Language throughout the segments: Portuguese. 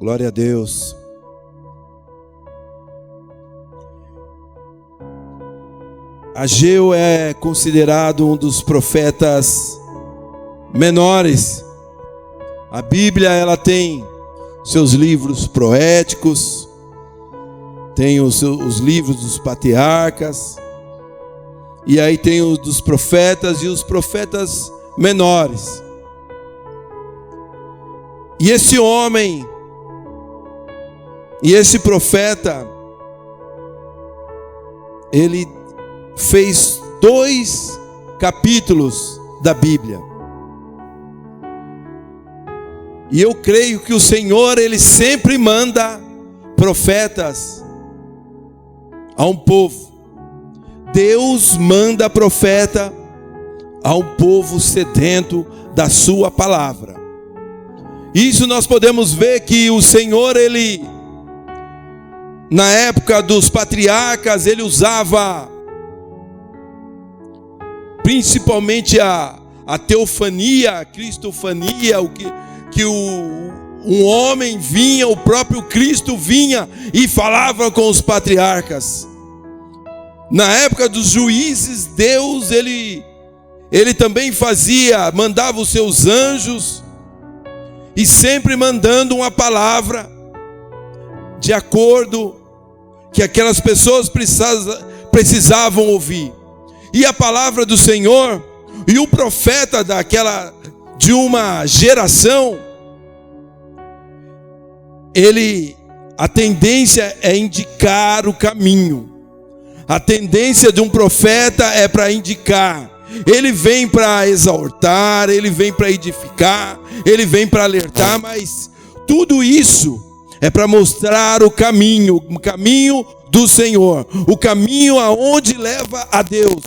Glória a Deus. Ageu é considerado um dos profetas menores. A Bíblia, ela tem seus livros poéticos, tem os livros dos patriarcas, e aí tem os dos profetas e os profetas menores. E esse homem, e esse profeta, ele fez 2 capítulos da Bíblia. E eu creio que o Senhor, Ele sempre manda profetas a um povo. Deus manda profeta a um povo sedento da sua palavra. Isso nós podemos ver que o Senhor, Ele, na época dos patriarcas, Ele usava principalmente a teofania, a cristofania, um homem vinha, o próprio Cristo vinha e falava com os patriarcas. Na época dos juízes, Deus, ele também mandava os seus anjos, e sempre mandando uma palavra de acordo que aquelas pessoas precisavam ouvir. E a palavra do Senhor, e o profeta de uma geração, a tendência é indicar o caminho. A tendência de um profeta é para indicar. Ele vem para exaltar, ele vem para edificar, ele vem para alertar, mas tudo isso é para mostrar o caminho do Senhor, o caminho aonde leva a Deus.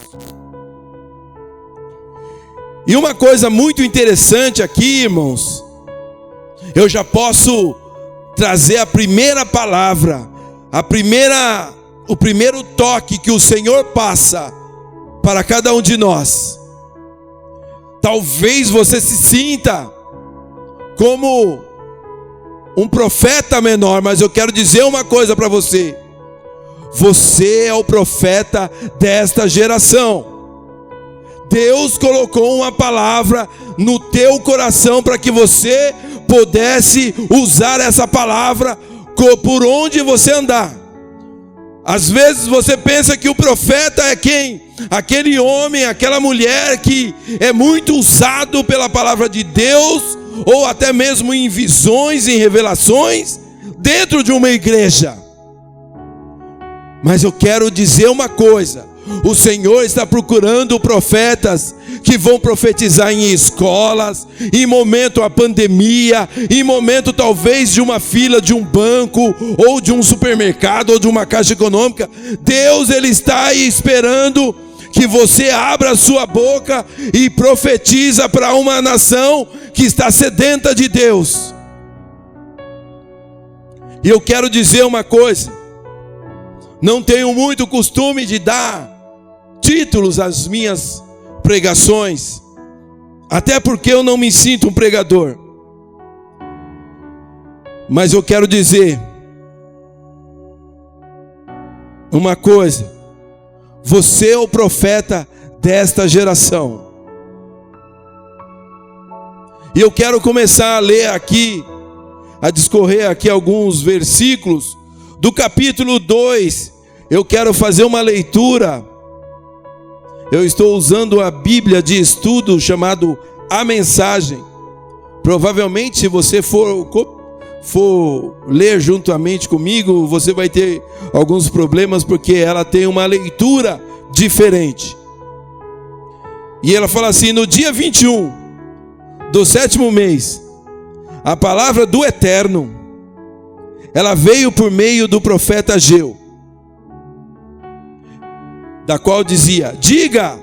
E uma coisa muito interessante aqui, irmãos, eu já posso trazer a primeira palavra, o primeiro toque que o Senhor passa para cada um de nós. Talvez você se sinta como um profeta menor, mas eu quero dizer uma coisa para você. Você é o profeta desta geração. Deus colocou uma palavra no teu coração para que você pudesse usar essa palavra por onde você andar. Às vezes você pensa que o profeta é quem? Aquele homem, aquela mulher que é muito usado pela palavra de Deus, ou até mesmo em visões, em revelações, dentro de uma igreja. Mas eu quero dizer uma coisa: o Senhor está procurando profetas que vão profetizar em escolas, em momento a pandemia, em momento talvez de uma fila de um banco, ou de um supermercado, ou de uma caixa econômica. Deus, Ele está aí esperando que você abra a sua boca e profetiza para uma nação que está sedenta de Deus. E eu quero dizer uma coisa: não tenho muito costume de dar títulos às minhas pregações, até porque eu não me sinto um pregador. Mas eu quero dizer uma coisa: você é o profeta desta geração. E eu quero começar a ler aqui, a discorrer aqui alguns versículos do capítulo 2. Eu quero fazer uma leitura. Eu estou usando a Bíblia de estudo chamado A Mensagem. Provavelmente, se você for ler juntamente comigo, você vai ter alguns problemas, porque ela tem uma leitura diferente. E ela fala assim: no dia 21 do 7º mês, a palavra do Eterno, ela veio por meio do profeta Ageu, da qual dizia: diga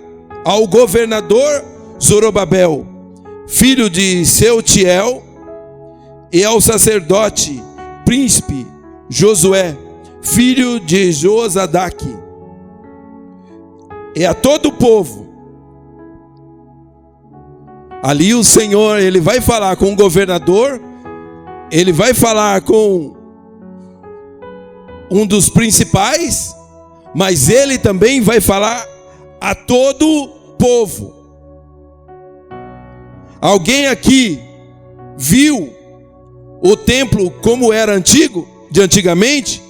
ao governador Zorobabel, filho de Seutiel, e ao sacerdote príncipe Josué, filho de Josadaque, e a todo o povo. Ali o Senhor, Ele vai falar com o governador ele vai falar com um dos principais, mas ele também vai falar a todo o povo. Alguém aqui viu o templo como era antigo, de antigamente?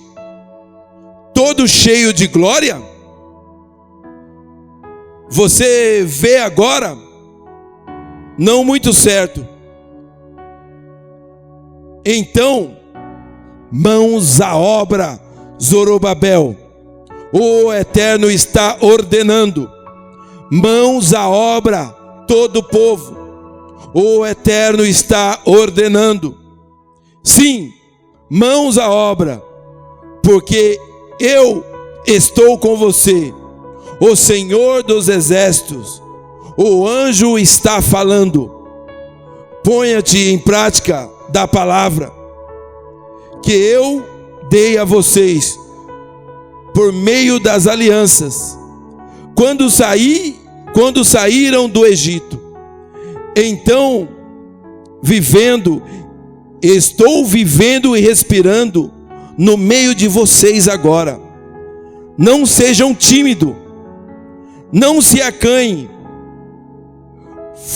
Todo cheio de glória? Você vê agora? Não muito certo. Então, mãos à obra, Zorobabel. O Eterno está ordenando. Mãos à obra, todo o povo. O Eterno está ordenando. Sim, mãos à obra, porque eu estou com você. O Senhor dos Exércitos, o anjo está falando. Ponha-te em prática da palavra que eu dei a vocês por meio das alianças, quando saíram do Egito. Então, estou vivendo e respirando no meio de vocês agora. Não sejam tímidos, não se acanhem.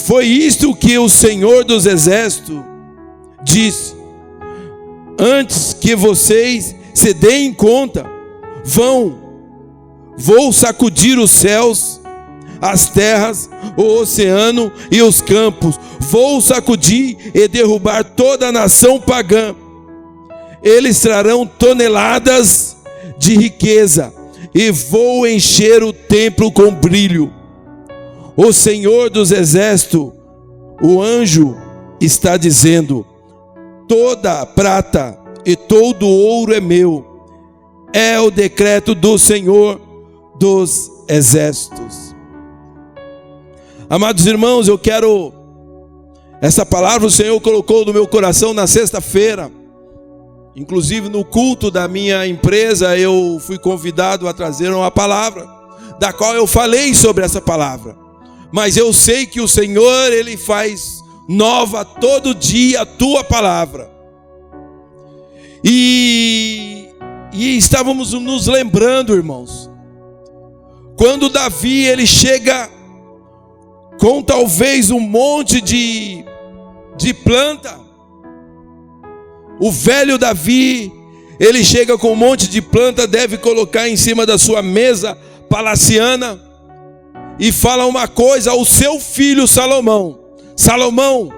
Foi isto que o Senhor dos Exércitos disse. Antes que vocês se deem conta, vou sacudir os céus, as terras, o oceano e os campos. Vou sacudir e derrubar toda a nação pagã. Eles trarão toneladas de riqueza e vou encher o templo com brilho. O Senhor dos Exércitos, o anjo, está dizendo: toda a prata e todo o ouro é meu. É o decreto do Senhor dos Exércitos. Amados irmãos, essa palavra o Senhor colocou no meu coração na sexta-feira. Inclusive no culto da minha empresa, eu fui convidado a trazer uma palavra, da qual eu falei sobre essa palavra. Mas eu sei que o Senhor, Ele faz nova todo dia a tua palavra. E estávamos nos lembrando, irmãos, quando Davi, ele chega com talvez um monte de planta. O velho Davi, ele chega com um monte de planta, deve colocar em cima da sua mesa palaciana, e fala uma coisa ao seu filho Salomão: Salomão,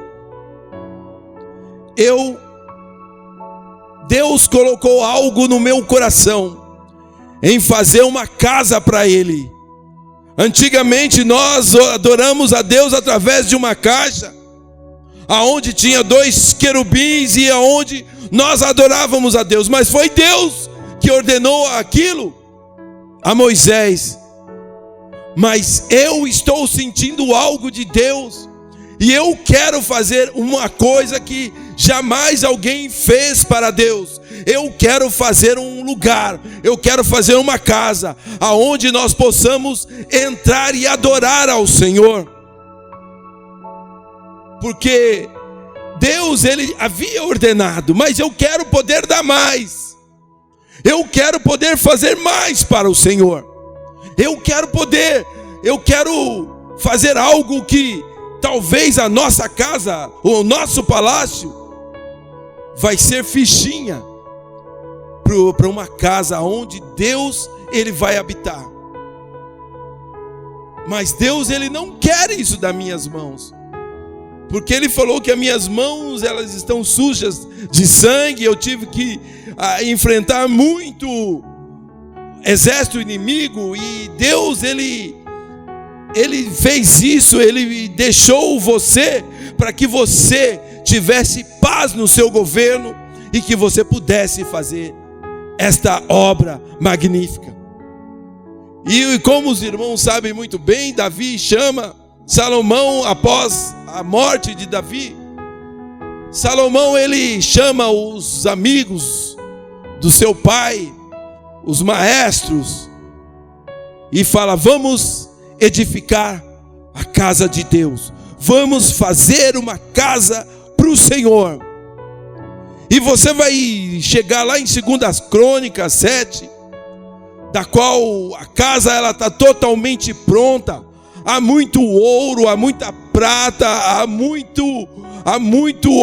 Deus colocou algo no meu coração, em fazer uma casa para ele. Antigamente nós adoramos a Deus através de uma caixa, aonde tinha 2 querubins e aonde nós adorávamos a Deus. Mas foi Deus que ordenou aquilo a Moisés. Mas eu estou sentindo algo de Deus, e eu quero fazer uma coisa que jamais alguém fez para Deus. Eu quero fazer um lugar, eu quero fazer uma casa, aonde nós possamos entrar e adorar ao Senhor. Porque Deus, Ele havia ordenado, mas eu quero poder dar mais. Eu quero poder fazer mais para o Senhor. Eu quero fazer algo que talvez a nossa casa, o nosso palácio, vai ser fichinha para uma casa onde Deus, Ele vai habitar. Mas Deus, Ele não quer isso das minhas mãos, porque Ele falou que as minhas mãos, elas estão sujas de sangue. Eu tive que enfrentar muito exército inimigo, e Deus, Ele fez isso. Ele deixou você para que você tivesse paz no seu governo e que você pudesse fazer esta obra magnífica. E como os irmãos sabem muito bem, Davi chama Salomão após a morte de Davi. Salomão, ele chama os amigos do seu pai, os maestros, e fala: vamos edificar a casa de Deus, vamos fazer uma casa para o Senhor. E você vai chegar lá em 2 Crônicas 7, da qual a casa ela está totalmente pronta. Há muito ouro, há muita prata, há muito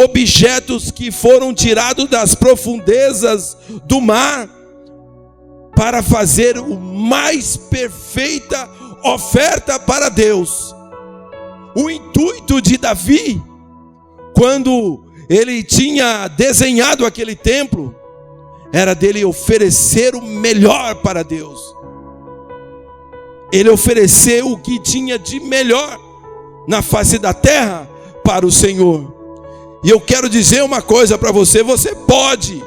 objetos que foram tirados das profundezas do mar para fazer o mais perfeita oferta para Deus. O intuito de Davi, quando ele tinha desenhado aquele templo, era dele oferecer o melhor para Deus. Ele ofereceu o que tinha de melhor na face da terra para o Senhor. E eu quero dizer uma coisa para você: você pode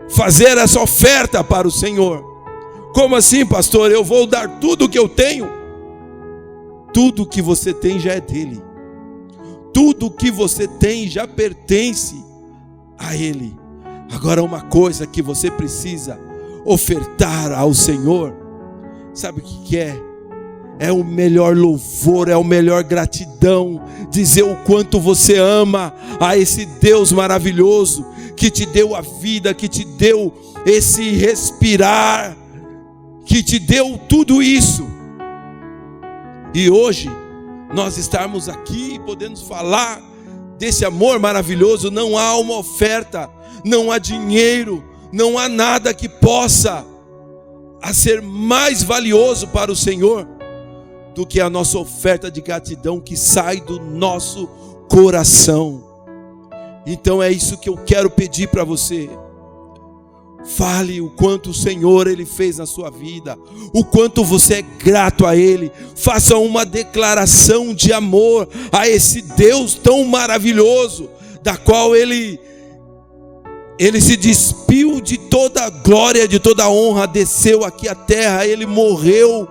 fazer essa oferta para o Senhor. Como assim, pastor? Eu vou dar tudo o que eu tenho? Tudo que você tem já é dele. Tudo que você tem já pertence a Ele. Agora, uma coisa que você precisa ofertar ao Senhor, sabe o que é? É o melhor louvor, é a melhor gratidão, dizer o quanto você ama a esse Deus maravilhoso, que te deu a vida, que te deu esse respirar, que te deu tudo isso. E hoje, nós estarmos aqui, podemos falar desse amor maravilhoso. Não há uma oferta, não há dinheiro, não há nada que possa ser mais valioso para o Senhor do que a nossa oferta de gratidão que sai do nosso coração. Então é isso que eu quero pedir para você. Fale o quanto o Senhor Ele fez na sua vida, o quanto você é grato a Ele. Faça uma declaração de amor a esse Deus tão maravilhoso, da qual Ele se despiu de toda a glória, de toda a honra, desceu aqui à terra, Ele morreu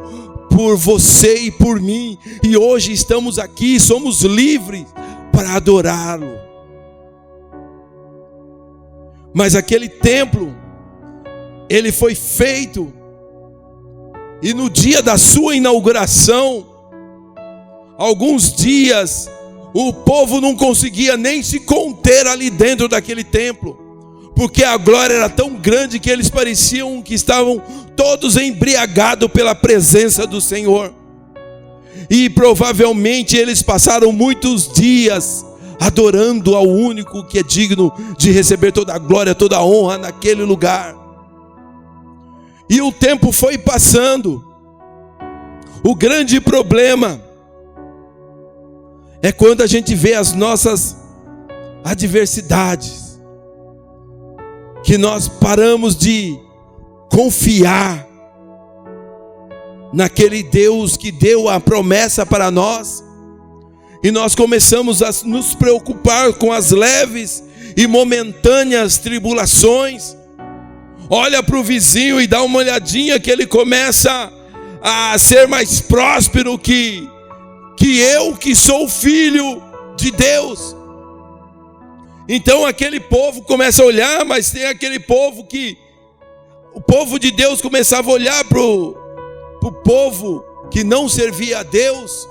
por você e por mim, e hoje estamos aqui, somos livres para adorá-lo. Mas aquele templo, ele foi feito, e no dia da sua inauguração, alguns dias, o povo não conseguia nem se conter ali dentro daquele templo, porque a glória era tão grande que eles pareciam que estavam todos embriagados pela presença do Senhor. E provavelmente eles passaram muitos dias adorando ao único que é digno de receber toda a glória, toda a honra naquele lugar. E o tempo foi passando. O grande problema é quando a gente vê as nossas adversidades, que nós paramos de confiar naquele Deus que deu a promessa para nós, e nós começamos a nos preocupar com as leves e momentâneas tribulações. Olha para o vizinho e dá uma olhadinha que ele começa a ser mais próspero que eu, que sou filho de Deus. Então aquele povo começa a olhar, mas tem aquele povo que o povo de Deus começava a olhar para o povo que não servia a Deus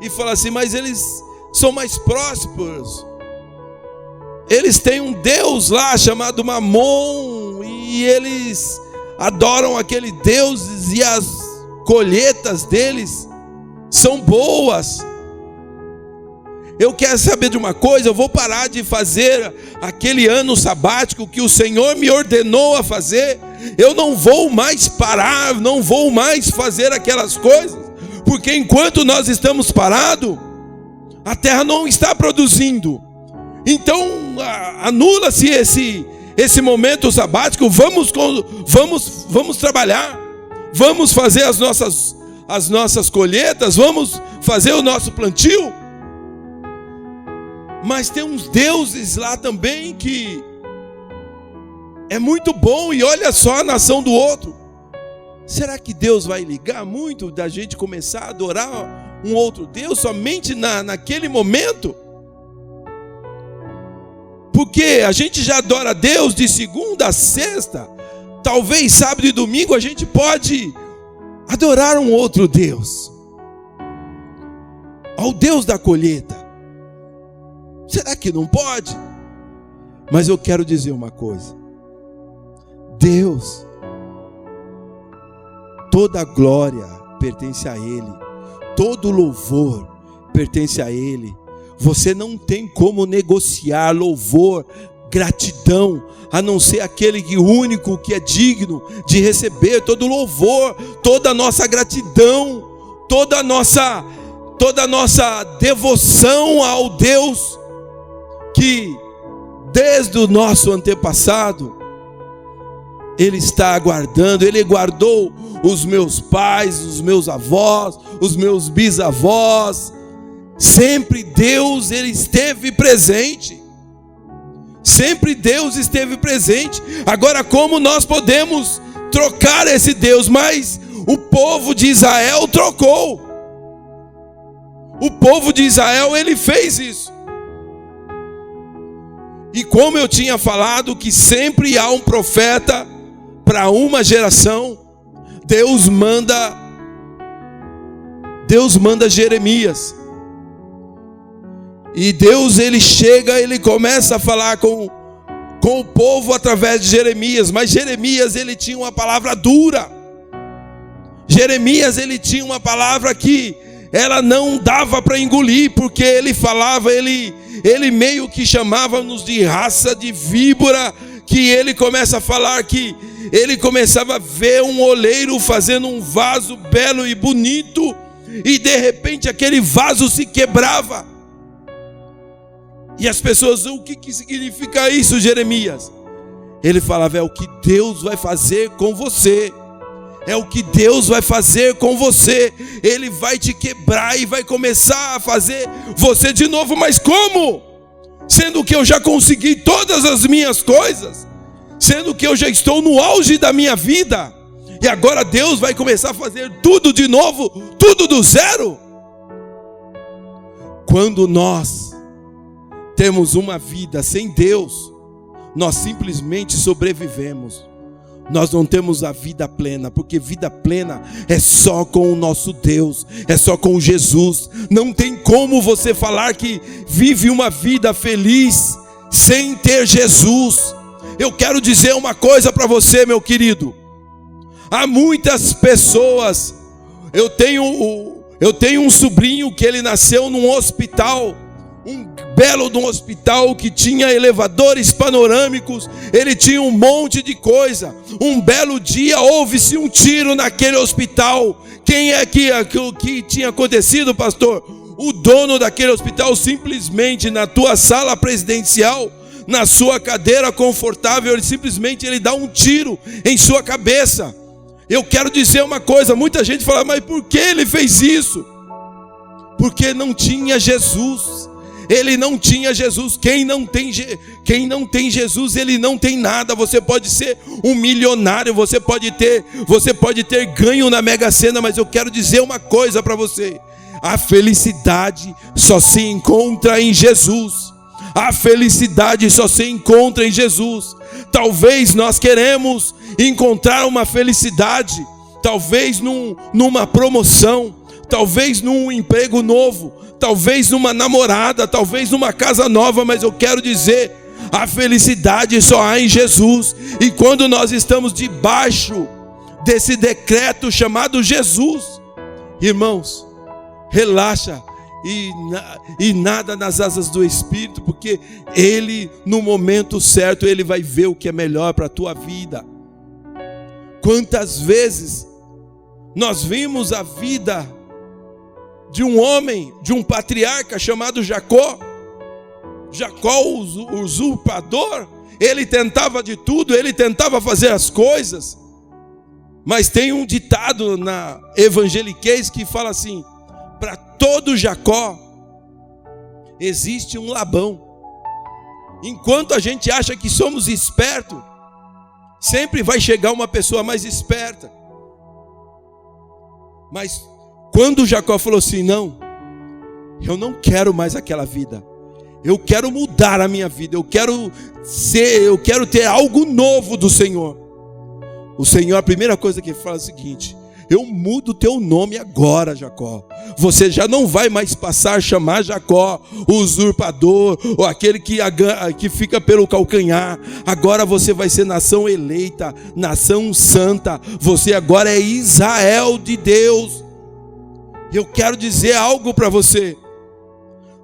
e falar assim: mas eles são mais prósperos, eles têm um Deus lá chamado Mamon, e eles adoram aquele Deus, e as colheitas deles são boas. Eu quero saber de uma coisa: eu vou parar de fazer aquele ano sabático que o Senhor me ordenou a fazer. Eu não vou mais parar, não vou mais fazer aquelas coisas, porque enquanto nós estamos parados, a terra não está produzindo. Então anula-se esse momento sabático. Vamos trabalhar, vamos fazer as nossas colheitas, vamos fazer o nosso plantio. Mas tem uns deuses lá também que é muito bom, e olha só a nação do outro. Será que Deus vai ligar muito da gente começar a adorar um outro Deus somente naquele momento? Porque a gente já adora Deus de segunda a sexta. Talvez sábado e domingo a gente pode adorar um outro Deus, ao Deus da colheita. Será que não pode? Mas eu quero dizer uma coisa. Deus, toda a glória pertence a Ele. Todo louvor pertence a Ele. Você não tem como negociar louvor, gratidão, a não ser aquele que único que é digno de receber todo louvor, toda a nossa gratidão, toda a nossa devoção ao Deus que desde o nosso antepassado Ele está aguardando. Ele guardou os meus pais, os meus avós, os meus bisavós. Sempre Deus, Ele esteve presente. Sempre Deus esteve presente. Agora, como nós podemos trocar esse Deus? Mas o povo de Israel trocou. O povo de Israel, ele fez isso. E como eu tinha falado que sempre há um profeta para uma geração, Deus manda Jeremias. E Deus, ele chega, ele começa a falar com o povo através de Jeremias. Mas Jeremias, ele tinha uma palavra dura. Jeremias, ele tinha uma palavra que ela não dava para engolir, porque ele falava, ele meio que chamava-nos de raça de víbora, que ele começa a falar que ele começava a ver um oleiro fazendo um vaso belo e bonito, e de repente aquele vaso se quebrava. E as pessoas, o que significa isso, Jeremias? Ele falava, é o que Deus vai fazer com você. É o que Deus vai fazer com você. Ele vai te quebrar e vai começar a fazer você de novo. Mas como? Sendo que eu já consegui todas as minhas coisas, sendo que eu já estou no auge da minha vida, e agora Deus vai começar a fazer tudo de novo, tudo do zero. Quando nós temos uma vida sem Deus, nós simplesmente sobrevivemos. Nós não temos a vida plena, porque vida plena é só com o nosso Deus, é só com Jesus. Não tem como você falar que vive uma vida feliz sem ter Jesus. Eu quero dizer uma coisa para você, meu querido. Há muitas pessoas. Eu tenho um sobrinho que ele nasceu num hospital, um belo de um hospital que tinha elevadores panorâmicos, ele tinha um monte de coisa. Um belo dia houve-se um tiro naquele hospital. Quem é que tinha acontecido, pastor? O dono daquele hospital, simplesmente na tua sala presidencial, na sua cadeira confortável, ele dá um tiro em sua cabeça. Eu quero dizer uma coisa, muita gente fala, mas por que ele fez isso? Porque não tinha Jesus. Ele não tinha Jesus. Quem não tem Jesus, ele não tem nada. Você pode ser um milionário, você pode ter ganho na Mega Sena, mas eu quero dizer uma coisa para você: a felicidade só se encontra em Jesus. A felicidade só se encontra em Jesus. Talvez nós queremos encontrar uma felicidade, talvez numa promoção, talvez num emprego novo, talvez numa namorada, talvez numa casa nova, mas eu quero dizer, a felicidade só há em Jesus. E quando nós estamos debaixo desse decreto chamado Jesus, irmãos, relaxa e nada nas asas do Espírito, porque Ele, no momento certo, Ele vai ver o que é melhor para a tua vida. Quantas vezes nós vimos a vida de um homem, de um patriarca chamado Jacó. Jacó, o usurpador, ele tentava de tudo, ele tentava fazer as coisas. Mas tem um ditado na evangeliquez que fala assim: para todo Jacó existe um Labão. Enquanto a gente acha que somos espertos, sempre vai chegar uma pessoa mais esperta. Mas quando Jacó falou assim: não, eu não quero mais aquela vida, eu quero mudar a minha vida, eu quero ter algo novo do Senhor. O Senhor, a primeira coisa que ele fala é o seguinte: eu mudo o teu nome agora, Jacó. Você já não vai mais passar a chamar Jacó, o usurpador, ou aquele que fica pelo calcanhar. Agora você vai ser nação eleita, nação santa. Você agora é Israel de Deus. Eu quero dizer algo para você.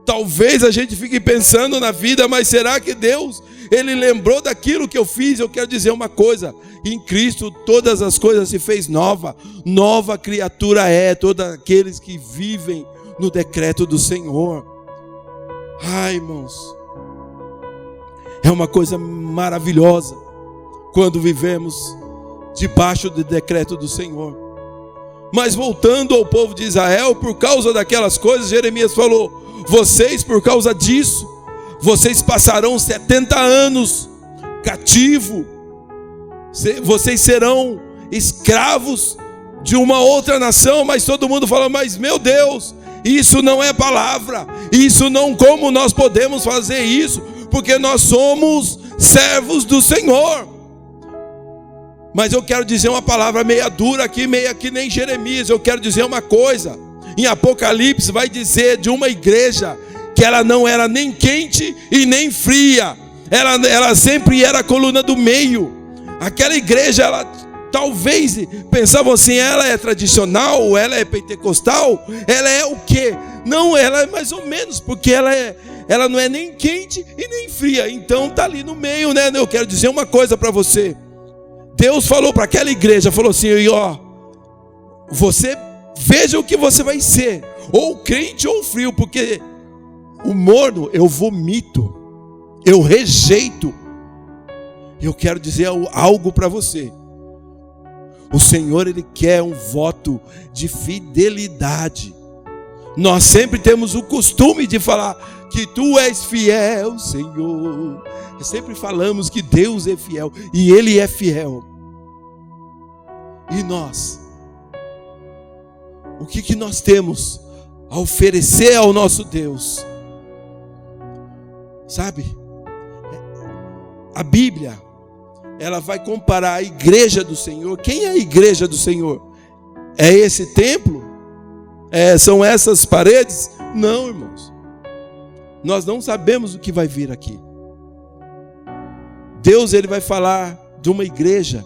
Talvez a gente fique pensando na vida, mas será que Deus, Ele lembrou daquilo que eu fiz? Eu quero dizer uma coisa: em Cristo todas as coisas se fez nova. Nova criatura é todos aqueles que vivem no decreto do Senhor. Ai, irmãos, é uma coisa maravilhosa quando vivemos debaixo do decreto do Senhor. Mas voltando ao povo de Israel, por causa daquelas coisas, Jeremias falou: vocês, por causa disso, vocês passarão 70 anos cativo. Vocês serão escravos de uma outra nação. Mas todo mundo fala: mas meu Deus, isso não é palavra. Isso não, como nós podemos fazer isso? Porque nós somos servos do Senhor. Mas eu quero dizer uma palavra meia dura aqui, meia que nem Jeremias. Eu quero dizer uma coisa. Em Apocalipse vai dizer de uma igreja que ela não era nem quente e nem fria. Ela sempre era a coluna do meio. Aquela igreja, ela talvez pensavam assim: ela é tradicional, ela é pentecostal, ela é o quê? Não, ela é mais ou menos, porque ela não é nem quente e nem fria. Então está ali no meio, né? Eu quero dizer uma coisa para você. Deus falou para aquela igreja, falou assim: ó, você veja o que você vai ser, ou quente ou frio, porque o morno eu vomito, eu rejeito. Eu quero dizer algo para você. O Senhor, Ele quer um voto de fidelidade. Nós sempre temos o costume de falar que Tu és fiel, Senhor. Sempre falamos que Deus é fiel e Ele é fiel. E nós? O que nós temos a oferecer ao nosso Deus? Sabe? A Bíblia, ela vai comparar a igreja do Senhor. Quem é a igreja do Senhor? É esse templo? São essas paredes? Não, irmãos. Nós não sabemos o que vai vir aqui. Deus, Ele vai falar de uma igreja.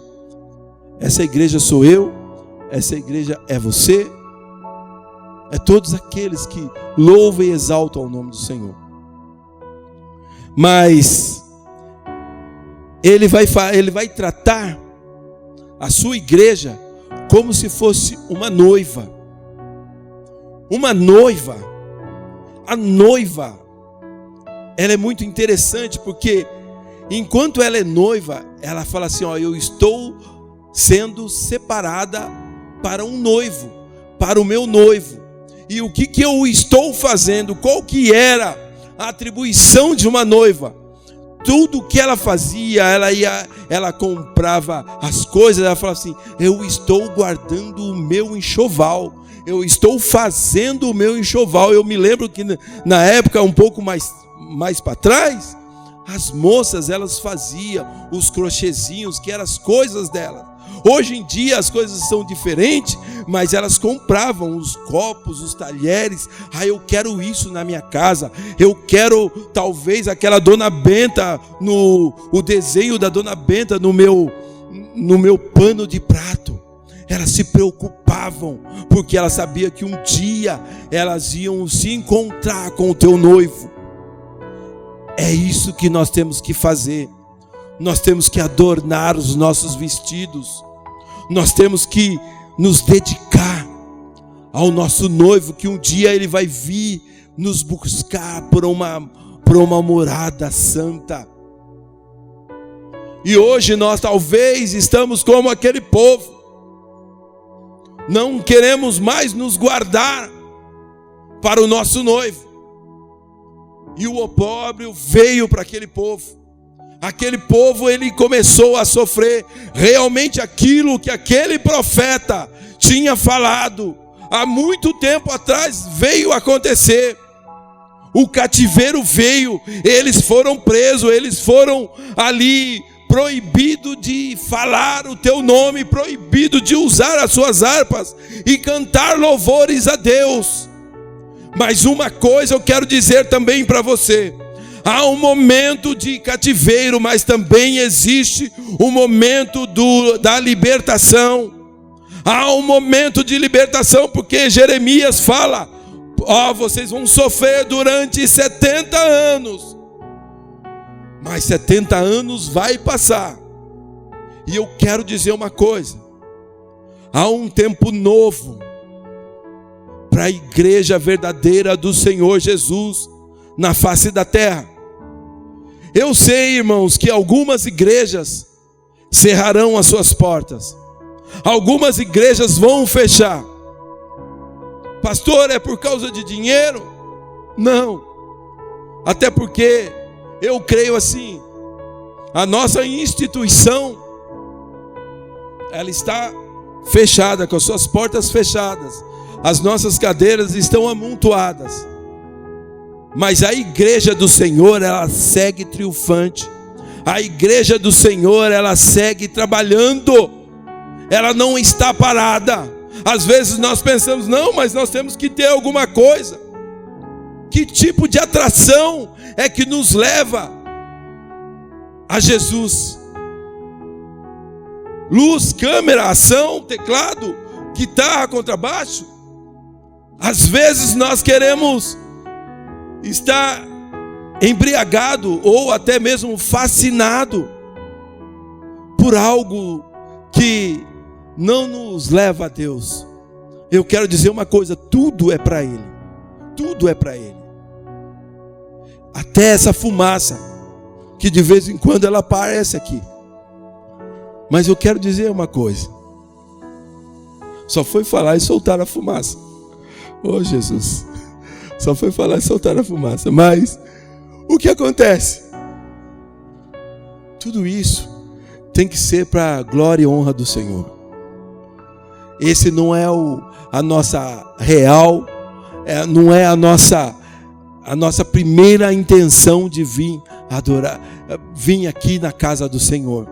Essa igreja sou eu, essa igreja é você, é todos aqueles que louvam e exaltam o nome do Senhor. Mas Ele vai tratar a sua igreja como se fosse uma noiva. Uma noiva. A noiva, ela é muito interessante, porque enquanto ela é noiva, ela fala assim: ó, eu estou sendo separada para um noivo, para o meu noivo. E o que eu estou fazendo? Qual que era a atribuição de uma noiva? Tudo que ela fazia, ela comprava as coisas, ela falava assim: eu estou guardando o meu enxoval, eu estou fazendo o meu enxoval. Eu me lembro que na época, um pouco mais para trás, as moças, elas faziam os crochêzinhos, que eram as coisas delas. Hoje em dia as coisas são diferentes, mas elas compravam os copos, os talheres. Eu quero isso na minha casa. Eu quero talvez aquela Dona Benta, o desenho da Dona Benta no meu pano de prato. Elas se preocupavam, porque elas sabiam que um dia elas iam se encontrar com o teu noivo. É isso que nós temos que fazer. Nós temos que adornar os nossos vestidos. Nós temos que nos dedicar ao nosso noivo, que um dia ele vai vir nos buscar por uma morada santa. E hoje nós talvez estamos como aquele povo. Não queremos mais nos guardar para o nosso noivo. E o opróbrio veio para aquele povo. Aquele povo, ele começou a sofrer realmente aquilo que aquele profeta tinha falado há muito tempo atrás. Veio acontecer. O cativeiro veio, eles foram presos, eles foram ali proibido de falar o teu nome, proibido de usar as suas harpas e cantar louvores a Deus. Mas uma coisa eu quero dizer também para você: há um momento de cativeiro, mas também existe um momento da libertação. Há um momento de libertação, porque Jeremias fala: vocês vão sofrer durante 70 anos. Mas 70 anos vai passar. E eu quero dizer uma coisa: há um tempo novo para a igreja verdadeira do Senhor Jesus na face da terra. Eu sei, irmãos, que algumas igrejas cerrarão as suas portas. Algumas igrejas vão fechar. Pastor, é por causa de dinheiro? Não. Até porque eu creio assim: a nossa instituição, ela está fechada, com as suas portas fechadas. As nossas cadeiras estão amontoadas. Mas a igreja do Senhor, ela segue triunfante. A igreja do Senhor, ela segue trabalhando. Ela não está parada. Às vezes nós pensamos: não, mas nós temos que ter alguma coisa. Que tipo de atração é que nos leva a Jesus? Luz, câmera, ação, teclado, guitarra, contrabaixo? Às vezes nós queremos estar embriagado ou até mesmo fascinado por algo que não nos leva a Deus. Eu quero dizer uma coisa: tudo é para Ele. Tudo é para Ele. Até essa fumaça, que de vez em quando ela aparece aqui. Mas eu quero dizer uma coisa: só foi falar e soltar a fumaça. Oh Jesus, só foi falar e soltar a fumaça. Mas o que acontece? Tudo isso tem que ser para a glória e honra do Senhor. Esse não é a nossa real, não é a nossa primeira intenção de vir adorar, vir aqui na casa do Senhor.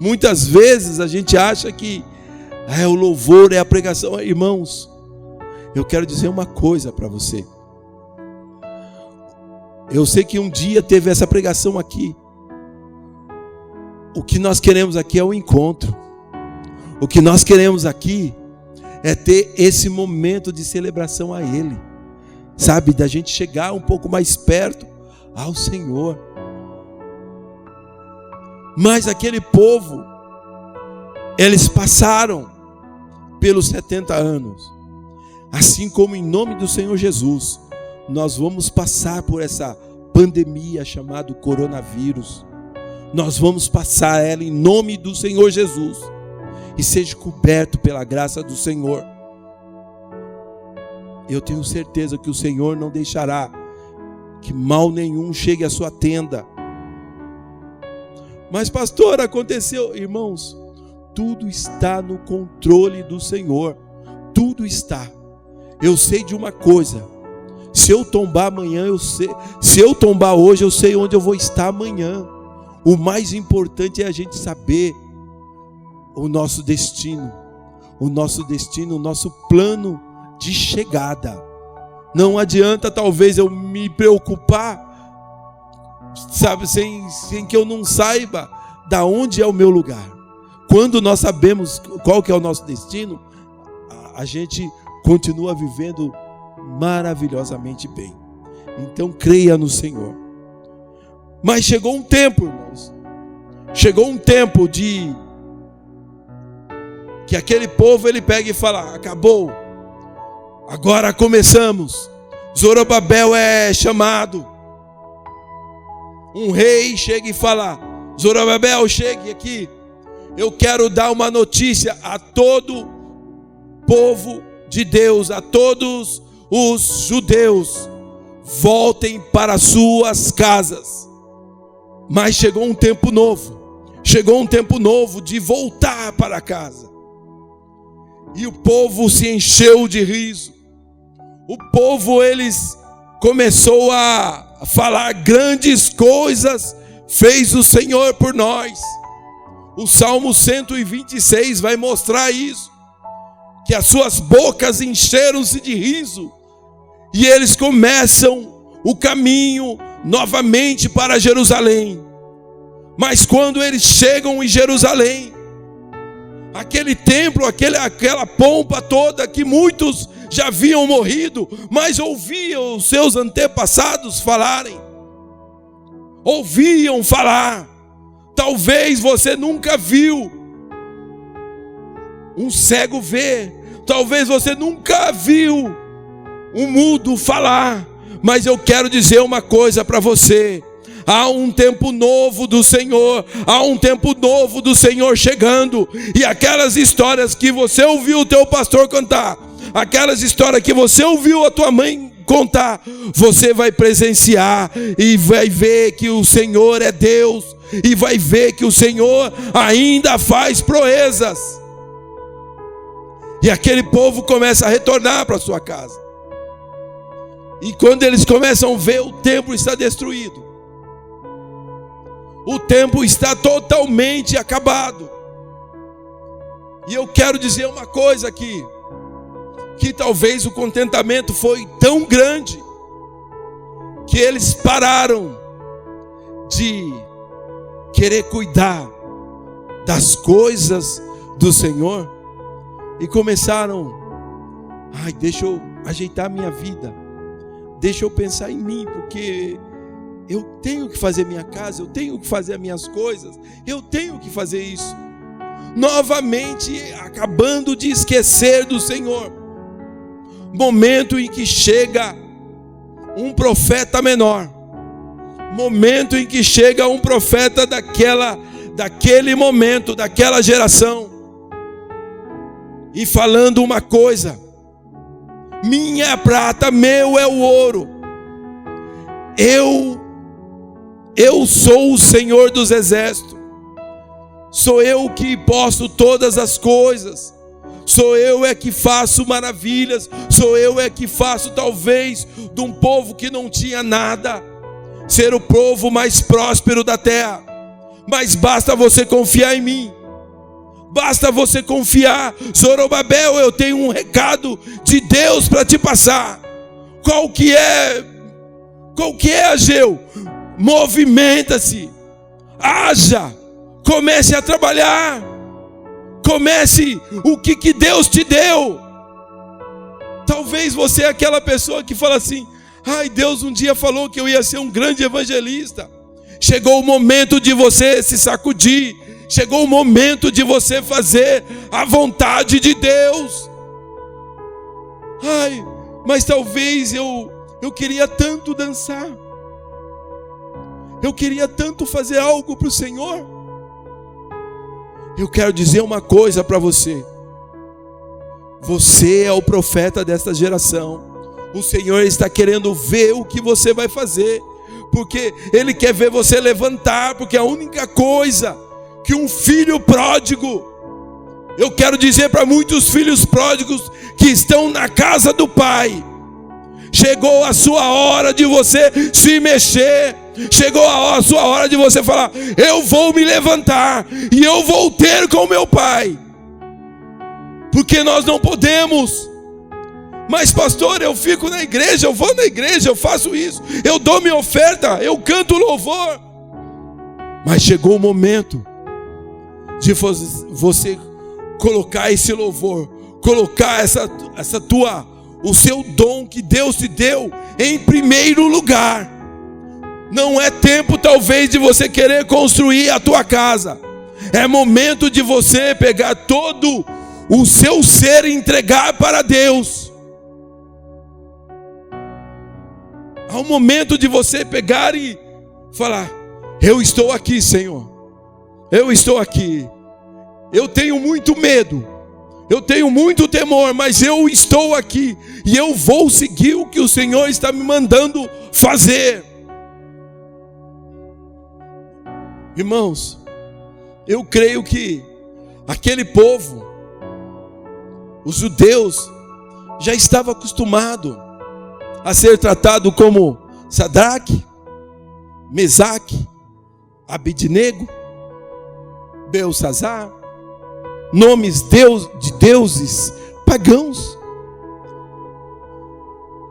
Muitas vezes a gente acha que o louvor é a pregação. Irmãos, eu quero dizer uma coisa para você. Eu sei que um dia teve essa pregação aqui. O que nós queremos aqui é o encontro. O que nós queremos aqui é ter esse momento de celebração a Ele. Sabe, da gente chegar um pouco mais perto ao Senhor. Mas aquele povo, eles passaram pelos 70 anos. Assim como em nome do Senhor Jesus, nós vamos passar por essa pandemia chamada coronavírus. Nós vamos passar ela em nome do Senhor Jesus. E seja coberto pela graça do Senhor. Eu tenho certeza que o Senhor não deixará que mal nenhum chegue à sua tenda. Mas pastor, aconteceu. Irmãos, tudo está no controle do Senhor. Tudo está. Eu sei de uma coisa: se eu tombar amanhã, eu sei. Se eu tombar hoje, eu sei onde eu vou estar amanhã. O mais importante é a gente saber o nosso destino, o nosso plano de chegada. Não adianta talvez eu me preocupar, sabe, sem que eu não saiba da onde é o meu lugar. Quando nós sabemos qual que é o nosso destino, a gente continua vivendo maravilhosamente bem. Então creia no Senhor. Mas chegou um tempo, irmãos, chegou um tempo que aquele povo, ele pega e fala: acabou, agora começamos. Zorobabel é chamado. Um rei chega e fala: Zorobabel, chegue aqui. Eu quero dar uma notícia a todo povo de Deus, a todos os judeus: voltem para suas casas. Mas chegou um tempo novo. Chegou um tempo novo de voltar para casa. E o povo se encheu de riso. O povo, eles começou a falar grandes coisas fez o Senhor por nós. O Salmo 126 vai mostrar isso, que as suas bocas encheram-se de riso, e eles começam o caminho novamente para Jerusalém. Mas quando eles chegam em Jerusalém, aquele templo, aquela pompa toda que muitos já haviam morrido, mas ouviam os seus antepassados falarem, ouviam falar. Talvez você nunca viu um cego ver, talvez você nunca viu um mudo falar, mas eu quero dizer uma coisa para você: há um tempo novo do Senhor, há um tempo novo do Senhor chegando, e aquelas histórias que você ouviu o teu pastor contar, aquelas histórias que você ouviu a tua mãe contar, você vai presenciar e vai ver que o Senhor é Deus, e vai ver que o Senhor ainda faz proezas. E aquele povo começa a retornar para sua casa, e quando eles começam a ver, o templo está destruído, o templo está totalmente acabado. E eu quero dizer uma coisa aqui, que talvez o contentamento foi tão grande, que eles pararam de querer cuidar das coisas do Senhor, e começaram: deixa eu ajeitar minha vida, deixa eu pensar em mim, porque eu tenho que fazer minha casa, eu tenho que fazer as minhas coisas, eu tenho que fazer isso. Novamente acabando de esquecer do Senhor. Momento em que chega um profeta menor, momento em que chega um profeta daquele momento, daquela geração, e falando uma coisa: minha é prata, meu é o ouro, eu sou o Senhor dos exércitos, sou eu que posso todas as coisas, sou eu que faço maravilhas, sou eu que faço talvez de um povo que não tinha nada, ser o povo mais próspero da terra. Mas basta você confiar em mim, basta você confiar. Zorobabel, eu tenho um recado de Deus para te passar. Qual que é, Ageu? Movimenta-se, haja, comece a trabalhar, comece o que Deus te deu. Talvez você é aquela pessoa que fala assim: Deus um dia falou que eu ia ser um grande evangelista. Chegou o momento de você se sacudir, chegou o momento de você fazer a vontade de Deus. Mas talvez eu queria tanto dançar, eu queria tanto fazer algo para o Senhor. Eu quero dizer uma coisa para você: você é o profeta desta geração. O Senhor está querendo ver o que você vai fazer, porque Ele quer ver você levantar, porque a única coisa que um filho pródigo, eu quero dizer para muitos filhos pródigos que estão na casa do Pai, chegou a sua hora de você se mexer, chegou a sua hora de você falar: eu vou me levantar e eu vou ter com meu Pai. Porque nós não podemos: mas pastor, eu fico na igreja, eu vou na igreja, eu faço isso, eu dou minha oferta, eu canto louvor. Mas chegou o momento de você colocar esse louvor, colocar o seu dom que Deus te deu em primeiro lugar. Não é tempo talvez de você querer construir a tua casa, é momento de você pegar todo o seu ser e entregar para Deus. Há um momento de você pegar e falar: eu estou aqui, Senhor, eu estou aqui, eu tenho muito medo, eu tenho muito temor, mas eu estou aqui e eu vou seguir o que o Senhor está me mandando fazer. Irmãos, eu creio que aquele povo, os judeus, já estava acostumado a ser tratado como Sadraque, Mesaque Abednego, Belsazar, nomes de deuses pagãos,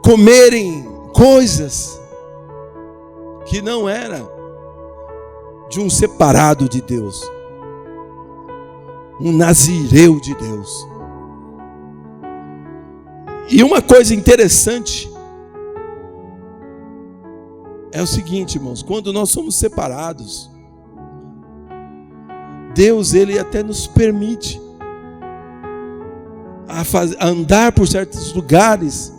comerem coisas que não era de um separado de Deus, um nazireu de Deus. E uma coisa interessante é o seguinte, irmãos, quando nós somos separados, Deus, Ele até nos permite a andar por certos lugares.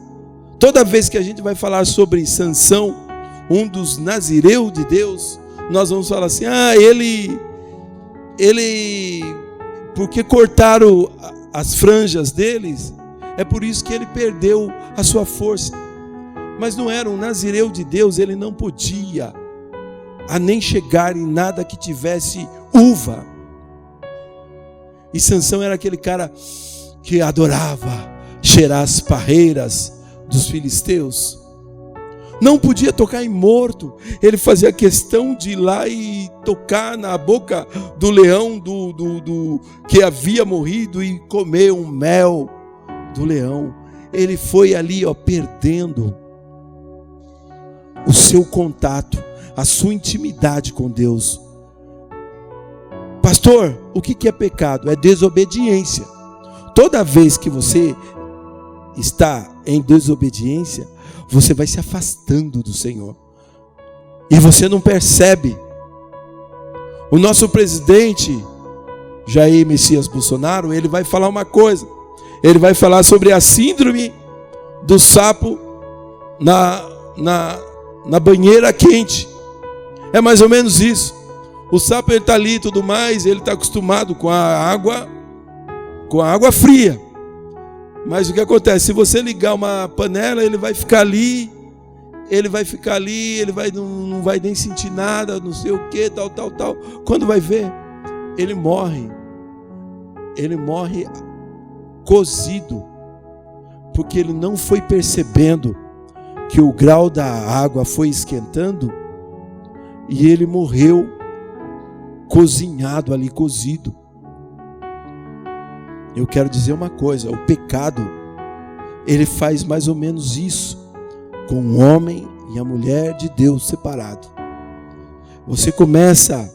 Toda vez que a gente vai falar sobre Sansão, um dos nazireus de Deus, nós vamos falar assim, ele porque cortaram as franjas deles, é por isso que ele perdeu a sua força. Mas não era um nazireu de Deus, ele não podia nem chegar em nada que tivesse uva. E Sansão era aquele cara que adorava cheirar as parreiras dos filisteus. Não podia tocar em morto. Ele fazia questão de ir lá e tocar na boca do leão do que havia morrido e comer um mel do leão. Ele foi ali, perdendo o seu contato, a sua intimidade com Deus. Pastor, o que é pecado? É desobediência. Toda vez que você está em desobediência, você vai se afastando do Senhor. E você não percebe. O nosso presidente, Jair Messias Bolsonaro, ele vai falar uma coisa. Ele vai falar sobre a síndrome do sapo na banheira quente. É mais ou menos isso. O sapo está ali e tudo mais, ele está acostumado com a água fria. Mas o que acontece? Se você ligar uma panela, ele vai ficar ali, não vai nem sentir nada, não sei o que, tal. Quando vai ver, ele morre cozido, porque ele não foi percebendo que o grau da água foi esquentando e ele morreu cozinhado ali, cozido. Eu quero dizer uma coisa, o pecado, ele faz mais ou menos isso com o homem e a mulher de Deus separado. Você começa,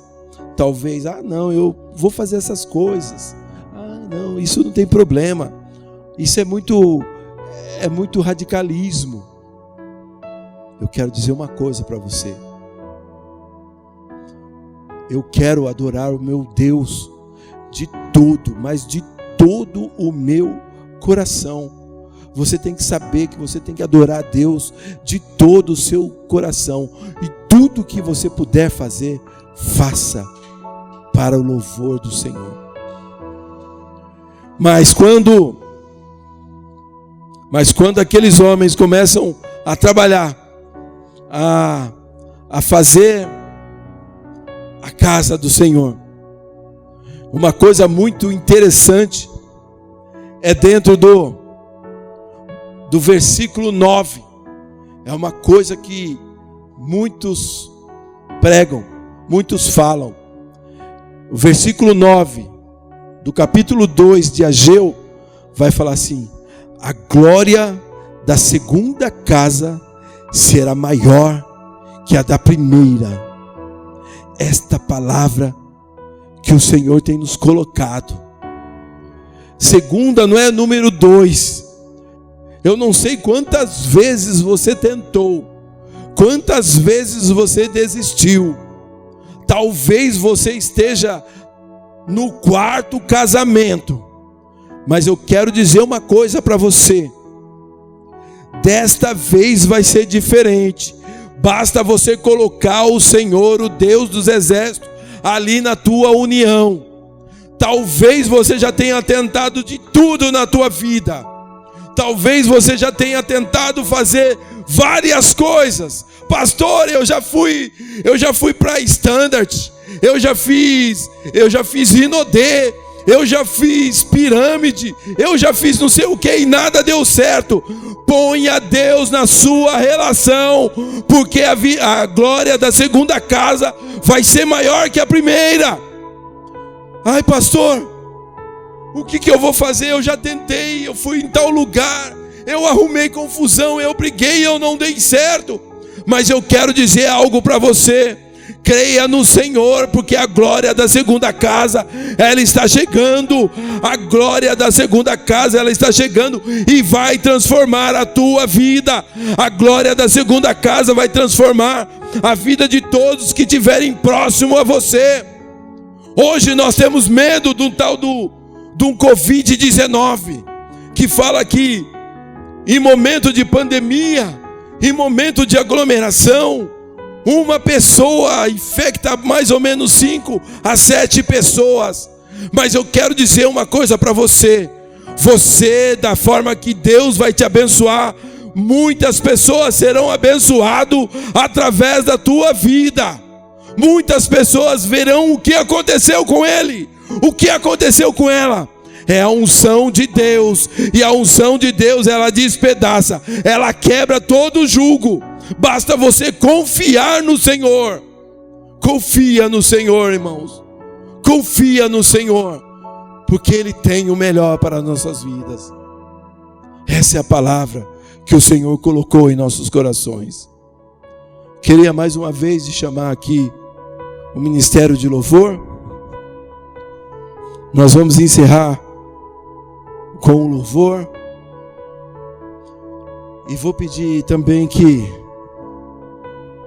talvez, não, eu vou fazer essas coisas. Não, isso não tem problema. Isso é muito radicalismo. Eu quero dizer uma coisa para você. Eu quero adorar o meu Deus de todo, mas de todo o meu coração. Você tem que saber que você tem que adorar a Deus de todo o seu coração. E tudo que você puder fazer, faça para o louvor do Senhor. Mas quando aqueles homens começam a trabalhar, a fazer a casa do Senhor, uma coisa muito interessante é dentro do versículo 9. É uma coisa que muitos pregam, muitos falam. O versículo 9 do capítulo 2 de Ageu vai falar assim: a glória da segunda casa será maior que a da primeira. Esta palavra que o Senhor tem nos colocado. Segunda não é número 2. Eu não sei quantas vezes você tentou, quantas vezes você desistiu. Talvez você esteja no 4º casamento, mas eu quero dizer uma coisa para você. Desta vez vai ser diferente. Basta você colocar o Senhor, o Deus dos exércitos, ali na tua união. Talvez você já tenha tentado de tudo na tua vida. Talvez você já tenha tentado fazer várias coisas. Pastor, eu já fui para Standard, eu já fiz Rinodê, eu já fiz pirâmide, eu já fiz não sei o que e nada deu certo. Ponha Deus na sua relação, porque a glória da segunda casa vai ser maior que a primeira. Ai, pastor, o que eu vou fazer? Eu já tentei, eu fui em tal lugar, eu arrumei confusão, eu briguei, eu não dei certo. Mas eu quero dizer algo para você: creia no Senhor, porque a glória da segunda casa, ela está chegando. A glória da segunda casa, ela está chegando e vai transformar a tua vida. A glória da segunda casa vai transformar a vida de todos que estiverem próximo a você. Hoje nós temos medo de um tal de um Covid-19, que fala que em momento de pandemia, em momento de aglomeração, uma pessoa infecta mais ou menos 5 a 7 pessoas. Mas eu quero dizer uma coisa para você: você, da forma que Deus vai te abençoar, muitas pessoas serão abençoadas através da tua vida. Muitas pessoas verão o que aconteceu com ele, o que aconteceu com ela. É a unção de Deus, e a unção de Deus, ela despedaça, ela quebra todo jugo. Basta você confiar no Senhor. Confia no Senhor, irmãos. Confia no Senhor, porque Ele tem o melhor para nossas vidas. Essa é a palavra que o Senhor colocou em nossos corações. Queria mais uma vez chamar aqui o Ministério de Louvor. Nós vamos encerrar com o louvor. E vou pedir também que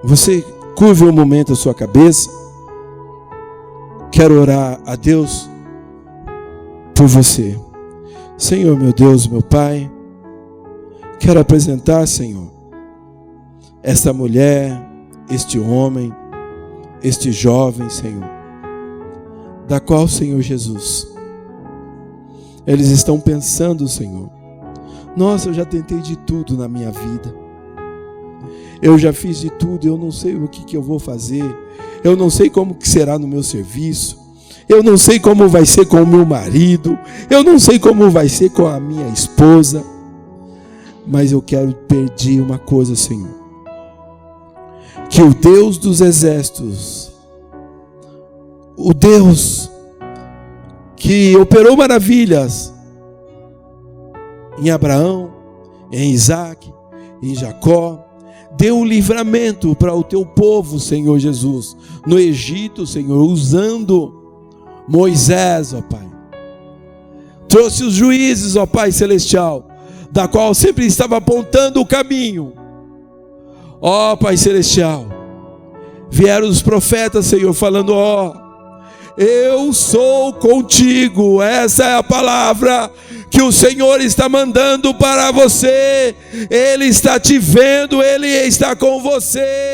você curve um momento a sua cabeça. Quero orar a Deus por você. Senhor, meu Deus, meu Pai, quero apresentar, Senhor, esta mulher, este homem, este jovem, Senhor, da qual, Senhor Jesus, eles estão pensando, Senhor: nossa, eu já tentei de tudo na minha vida, eu já fiz de tudo, eu não sei o que eu vou fazer, eu não sei como que será no meu serviço, eu não sei como vai ser com o meu marido, eu não sei como vai ser com a minha esposa. Mas eu quero pedir uma coisa, Senhor: que o Deus dos exércitos, o Deus que operou maravilhas em Abraão, em Isaac, em Jacó, deu o livramento para o teu povo, Senhor Jesus, no Egito, Senhor, usando Moisés, ó Pai. Trouxe os juízes, ó Pai Celestial, da qual sempre estava apontando o caminho. Ó Pai Celestial, vieram os profetas, Senhor, falando: ó, eu sou contigo. Essa é a palavra que o Senhor está mandando para você. Ele está te vendo, Ele está com você.